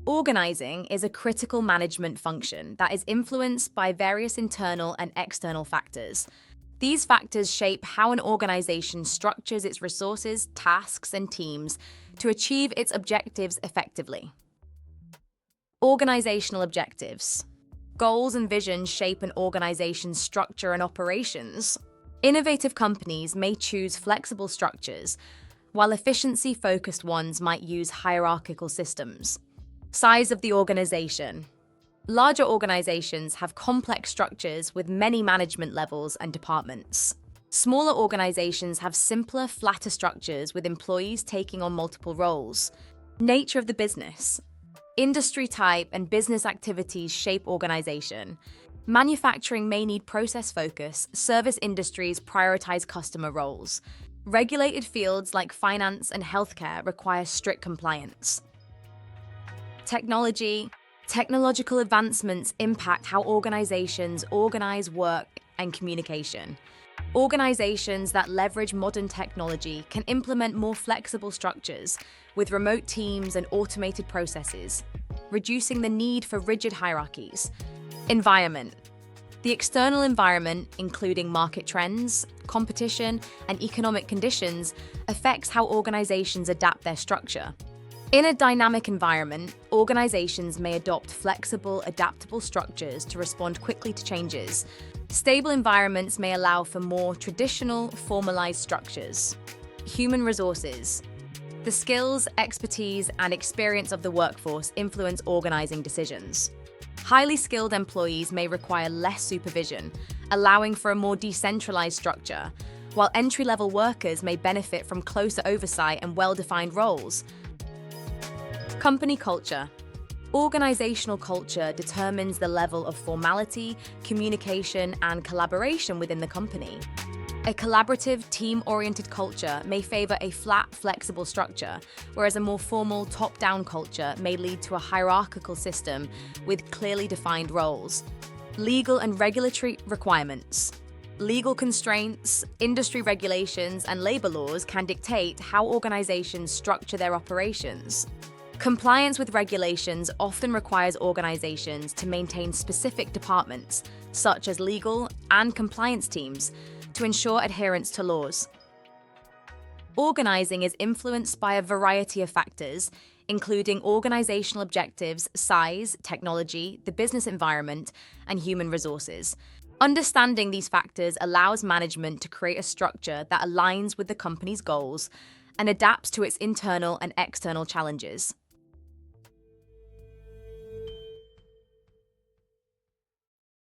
Organizing is a critical management function that is influenced by various internal and external factors. These factors shape how an organization structures its resources, tasks, and teams to achieve its objectives effectively. Organizational objectives. Goals and visions shape an organization's structure and operations. Innovative companies may choose flexible structures, while efficiency-focused ones might use hierarchical systems. Size of the organization. Larger organizations have complex structures with many management levels and departments. Smaller organizations have simpler, flatter structures with employees taking on multiple roles. Nature of the business. Industry type and business activities shape organization. Manufacturing may need process focus, service industries prioritize customer roles. Regulated fields like finance and healthcare require strict compliance. Technology. Technological advancements impact how organizations organize work and communication. Organizations that leverage modern technology can implement more flexible structures with remote teams and automated processes, reducing the need for rigid hierarchies. Environment. The external environment, including market trends, competition, and economic conditions, affects how organizations adapt their structure. In a dynamic environment, organizations may adopt flexible, adaptable structures to respond quickly to changes. Stable environments may allow for more traditional, formalized structures. Human resources. The skills, expertise, and experience of the workforce influence organizing decisions. Highly skilled employees may require less supervision, allowing for a more decentralized structure, while entry-level workers may benefit from closer oversight and well-defined roles. Company culture. Organizational culture determines the level of formality, communication, and collaboration within the company. A collaborative, team-oriented culture may favor a flat, flexible structure, whereas a more formal, top-down culture may lead to a hierarchical system with clearly defined roles. Legal and regulatory requirements. Legal constraints, industry regulations, and labor laws can dictate how organizations structure their operations. Compliance with regulations often requires organizations to maintain specific departments, such as legal and compliance teams, to ensure adherence to laws. Organizing is influenced by a variety of factors, including organizational objectives, size, technology, the business environment, and human resources. Understanding these factors allows management to create a structure that aligns with the company's goals and adapts to its internal and external challenges.